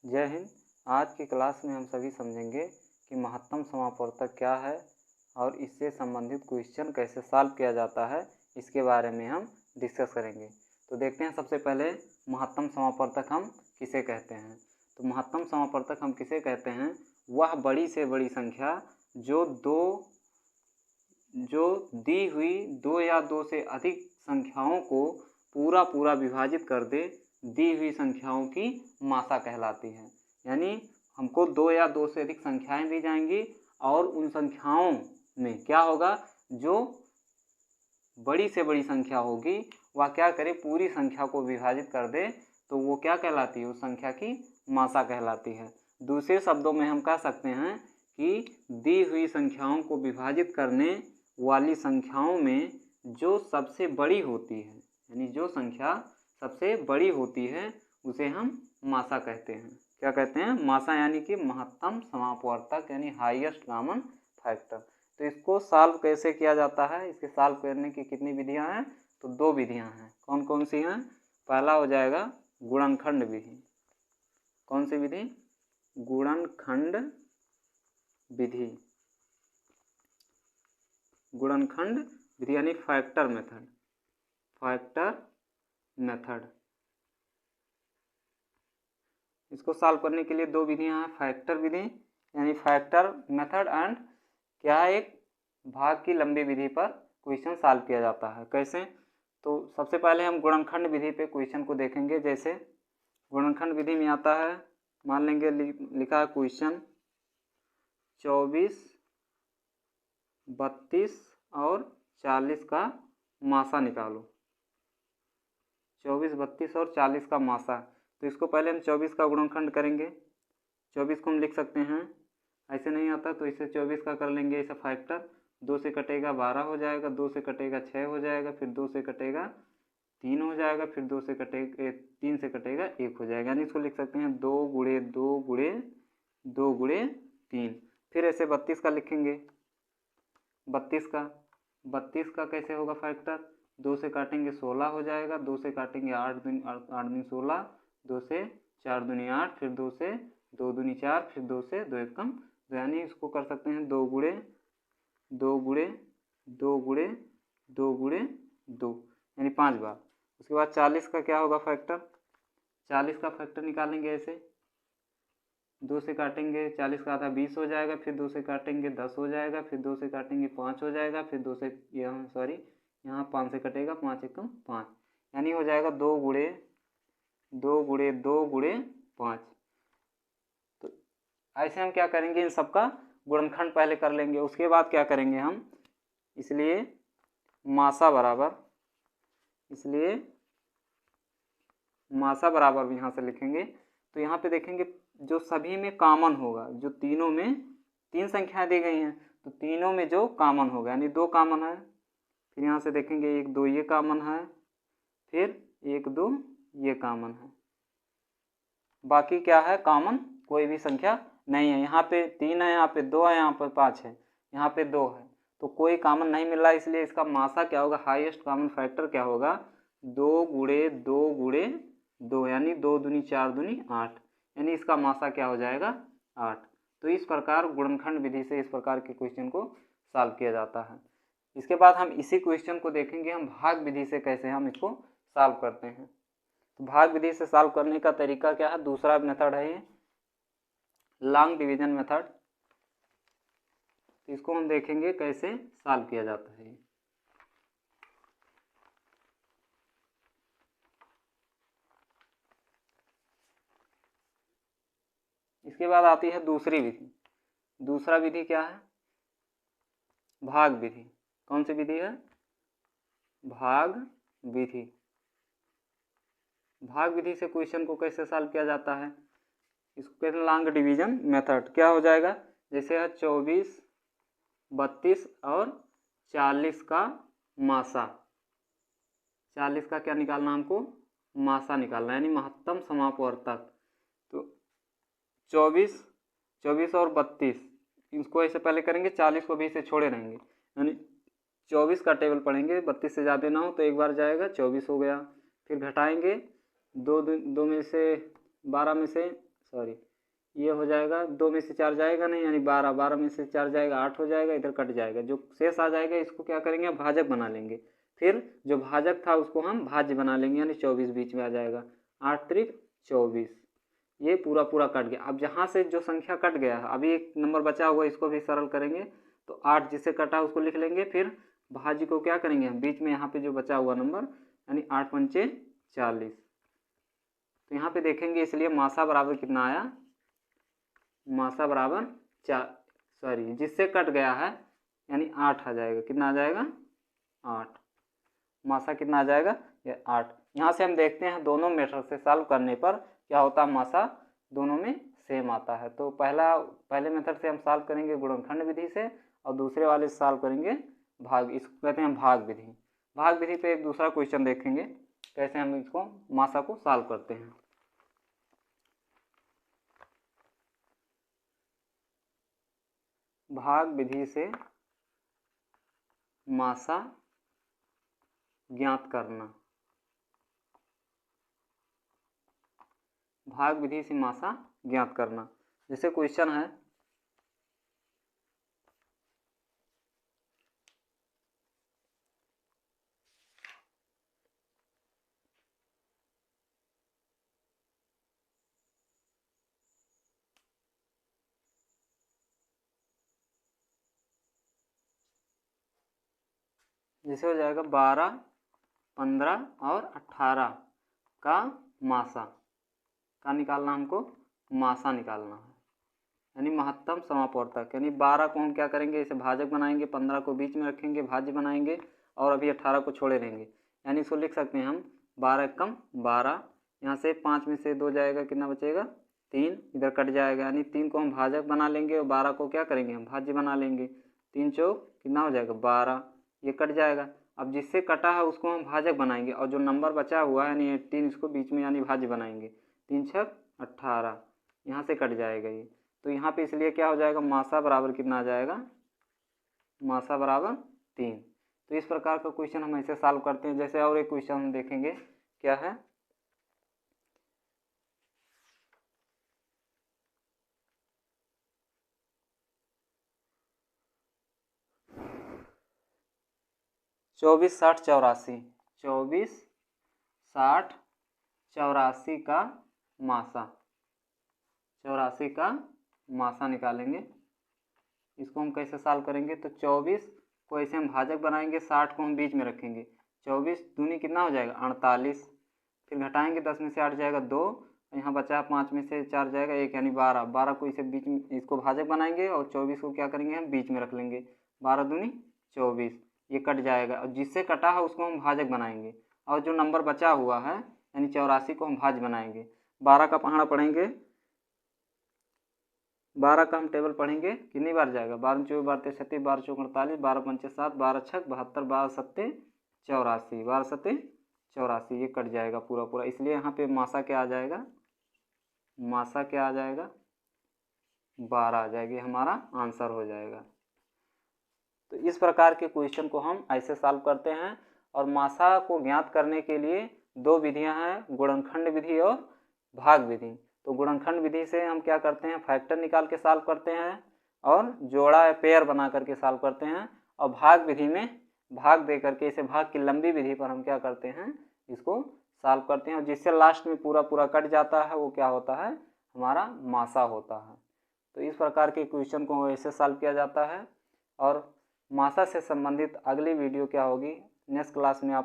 जय हिंद। आज की क्लास में हम सभी समझेंगे कि महत्तम समापवर्तक क्या है और इससे संबंधित क्वेश्चन कैसे सॉल्व किया जाता है, इसके बारे में हम डिस्कस करेंगे। तो देखते हैं सबसे पहले महत्तम समापवर्तक हम किसे कहते हैं। तो महत्तम समापवर्तक हम किसे कहते हैं, वह बड़ी से बड़ी संख्या जो दी हुई दो या दो से अधिक संख्याओं को पूरा विभाजित कर दे, दी हुई संख्याओं की मासा कहलाती है। यानी हमको दो या दो से अधिक संख्याएं दी जाएंगी और उन संख्याओं में क्या होगा, जो बड़ी से बड़ी संख्या होगी वह क्या करे, पूरी संख्या को विभाजित कर दे, तो वो क्या कहलाती है, उस संख्या की मासा कहलाती है। दूसरे शब्दों में हम कह सकते हैं कि दी हुई संख्याओं को विभाजित करने वाली संख्याओं में जो सबसे बड़ी होती है, यानी जो संख्या सबसे बड़ी होती है, उसे हम मासा कहते हैं। क्या कहते हैं, मासा, यानी कि महत्तम समापवर्तक यानी हाईएस्ट कॉमन फैक्टर। तो इसको सॉल्व कैसे किया जाता है, इसके सॉल्व करने की कितनी विधियां हैं, तो दो विधियां हैं। कौन कौन सी हैं, पहला हो जाएगा गुणनखंड विधि। कौन सी विधि, गुणनखंड विधि। गुणनखंड विधि यानी फैक्टर मेथड। फैक्टर मेथड, इसको सॉल्व करने के लिए दो विधियां हैं, फैक्टर विधि यानी फैक्टर मेथड एंड क्या, एक भाग की लंबी विधि पर क्वेश्चन सॉल्व किया जाता है। कैसे, तो सबसे पहले हम गुणनखंड विधि पे क्वेश्चन को देखेंगे। जैसे गुणनखंड विधि में आता है, मान लेंगे लिखा है क्वेश्चन 24, 32 और 40 का मासा निकालो। 24, 32 और 40 का मासा। तो इसको पहले हम 24 का गुणनखंड करेंगे। 24 को हम लिख सकते हैं, ऐसे नहीं आता तो इसे 24 का कर लेंगे, ऐसा फैक्टर। 2 से कटेगा 12 हो जाएगा, 2 से कटेगा 6 हो जाएगा, फिर 2 से कटेगा 3 हो जाएगा, फिर 2 से कटेगा 3 से कटेगा 1 हो जाएगा। यानी इसको लिख सकते हैं 2 गुणे 2 गुणे 2 गुणे 3। फिर ऐसे 32 का लिखेंगे। 32 का कैसे होगा फैक्टर, 2 से काटेंगे 16 हो जाएगा, 2 से काटेंगे 8 दूनी 16, 2 से 4 दूनी 8, फिर 2 से 2 दूनी 4, फिर 2 से 2 एकम 2। यानी इसको कर सकते हैं 2 गुणे 2 गुणे 2 गुणे 2 गुणे 2, यानी 5 बार। उसके बाद 40 का क्या होगा फैक्टर, 40 का फैक्टर निकालेंगे ऐसे। 2 से काटेंगे 40 का आधा 20 हो जाएगा, फिर 2 से काटेंगे 10 हो जाएगा, फिर 2 से काटेंगे 5 हो जाएगा, फिर 2 से यहाँ 5 से कटेगा 5 एकम 5, यानी हो जाएगा 2 गुणे 2 गुणे 2 गुणे 5। तो ऐसे हम क्या करेंगे, इन सबका गुणनखंड पहले कर लेंगे। उसके बाद क्या करेंगे हम, इसलिए मासा बराबर यहाँ से लिखेंगे। तो यहाँ पे देखेंगे जो सभी में कॉमन होगा, जो तीनों में 3 संख्याएं दी गई हैं, तो तीनों में जो कॉमन होगा, यानी 2 कॉमन है। फिर यहाँ से देखेंगे 1 2 ये कॉमन है, फिर 1 2 ये कॉमन है। बाकी क्या है, कॉमन कोई भी संख्या नहीं है। यहाँ पे 3 है, यहाँ पे 2 है, यहाँ पे 5 है, यहाँ पे 2 है, तो कोई कॉमन नहीं मिल रहा, इसलिए इसका मासा क्या होगा, हाईएस्ट कॉमन फैक्टर क्या होगा, 2 गुणे 2 गुणे 2, यानी 2 दूनी 4 दूनी 8, यानी इसका मासा क्या हो जाएगा 8। तो इस प्रकार गुणनखंड विधि से इस प्रकार के क्वेश्चन को सॉल्व किया जाता है। इसके बाद हम इसी क्वेश्चन को देखेंगे हम भाग विधि से कैसे हम इसको सॉल्व करते हैं। तो भाग विधि से सॉल्व करने का तरीका क्या है, दूसरा मेथड है ये लॉन्ग डिवीजन मेथड। तो इसको हम देखेंगे कैसे सॉल्व किया जाता है। इसके बाद आती है दूसरी विधि। दूसरा विधि क्या है, भाग विधि। कौन सी विधि है, भाग विधि। भाग विधि से क्वेश्चन को कैसे सॉल्व किया जाता है, इसको कहते हैं लॉन्ग डिवीजन मेथड। क्या हो जाएगा, जैसे है 24, 32 और 40 का मासा। 40 का क्या निकालना, हमको मासा निकालना, यानी महत्तम समापवर्तक। तो 24 और 32 इसको ऐसे पहले करेंगे, 40 को भी इसे छोड़े रहेंगे, यानी 24 का टेबल पढ़ेंगे, 32 से ज़्यादा ना हो तो एक बार जाएगा, 24 हो गया। फिर घटाएंगे, 2 में से 12 में से सॉरी ये हो जाएगा 2 में से 4 जाएगा नहीं, यानी 12, 12 में से 4 जाएगा 8 हो जाएगा, इधर कट जाएगा। जो शेष आ जाएगा इसको क्या करेंगे, भाजक बना लेंगे। फिर जो भाजक था उसको हम भाज्य बना लेंगे, यानी 24 बीच में आ जाएगा। 8 त्रिक 24, ये पूरा पूरा कट गया। अब जहाँ से जो संख्या कट गया है, अभी एक नंबर बचा हुआ, इसको भी सरल करेंगे। तो 8 जिससे कटा उसको लिख लेंगे, फिर भाज्य को क्या करेंगे हम, बीच में यहाँ पे जो बचा हुआ नंबर, यानी 8 पंचे 40। तो यहाँ पे देखेंगे, इसलिए मासा बराबर कितना आया, मासा बराबर जिससे कट गया है यानी 8 आ जाएगा। कितना आ जाएगा, 8। मासा कितना आ जाएगा, ये 8। यहाँ से हम देखते हैं दोनों मेथड से सॉल्व करने पर क्या होता है, मासा दोनों में सेम आता है। तो पहले मेथड से हम सॉल्व करेंगे गुणनखंड विधि से, और दूसरे वाले से सॉल्व करेंगे भाग, इसको कहते हैं भाग विधि। भाग विधि पे एक दूसरा क्वेश्चन देखेंगे कैसे हम इसको मासा को सॉल्व करते हैं। भाग विधि से मासा ज्ञात करना, भाग विधि से मासा ज्ञात करना। जैसे क्वेश्चन है, जैसे हो जाएगा 12, 15 और 18 का मासा का निकालना, हमको मासा निकालना है, यानी महत्तम समापवर्तक। यानी 12 को हम क्या करेंगे, इसे भाजक बनाएंगे, 15 को बीच में रखेंगे भाज्य बनाएंगे, और अभी 18 को छोड़े रहेंगे। यानी इसको लिख सकते हैं हम 12 कम 12, यहाँ से 5 में से 2 जाएगा, कितना बचेगा 3, इधर कट जाएगा, यानी 3 को हम भाजक बना लेंगे और 12 को क्या करेंगे हम भाज्य बना लेंगे। 3 चौक कितना हो जाएगा 12, ये कट जाएगा। अब जिससे कटा है उसको हम भाजक बनाएंगे, और जो नंबर बचा हुआ है यानी 18 इसको बीच में यानी भाज्य बनाएंगे। 3 छक 18, यहाँ से कट जाएगा ये। तो यहाँ पे इसलिए क्या हो जाएगा, मासा बराबर कितना आ जाएगा, मासा बराबर 3। तो इस प्रकार का क्वेश्चन हम ऐसे सॉल्व करते हैं। जैसे और एक क्वेश्चन हम देखेंगे क्या है, चौबीस 60 84, 24 60 84 का मासा, 84 का मासा निकालेंगे। इसको हम कैसे सॉल्व करेंगे, तो 24 को ऐसे हम भाजक बनाएंगे, 60 को हम बीच में रखेंगे। 24 दूनी कितना हो जाएगा 48, फिर घटाएंगे 10 में से 8 जाएगा 2, यहाँ बचा 5 में से 4 जाएगा 1, यानी 12। 12 को इसे बीच में, इसको भाजक बनाएंगे, और 24 को क्या करेंगे हम बीच में रख लेंगे। 12 दूनी 24, ये कट जाएगा, और जिससे कटा है उसको हम भाजक बनाएंगे, और जो नंबर बचा हुआ है यानी 84 को हम भाज्य बनाएंगे। 12 का पहाड़ा पढ़ेंगे, 12 का हम टेबल पढ़ेंगे, कितनी बार जाएगा 12 24 12 36 12 चौक 48, 12 पंचे 7, 12 छक 72, 12 सत्ते 84, 12 सत्ते 84, ये कट जाएगा पूरा पूरा। इसलिए यहाँ पे मासा क्या आ जाएगा, मासा क्या आ जाएगा 12 आ जाएगी, हमारा आंसर हो जाएगा। तो इस प्रकार के क्वेश्चन को हम ऐसे सॉल्व करते हैं। और मासा को ज्ञात करने के लिए 2 विधियां हैं, गुणनखंड विधि और भाग विधि। तो गुणनखंड विधि से हम क्या करते हैं, फैक्टर निकाल के सॉल्व करते हैं, और जोड़ा या पेयर बना करके सॉल्व करते हैं। और भाग विधि में भाग दे करके, इसे भाग की लंबी विधि पर हम क्या करते हैं, इसको सॉल्व करते हैं, और जिससे लास्ट में पूरा पूरा कट जाता है वो क्या होता है, हमारा मासा होता है। तो इस प्रकार के क्वेश्चन को ऐसे सॉल्व किया जाता है। और मासा से संबंधित अगली वीडियो क्या होगी, नेक्स्ट क्लास में आप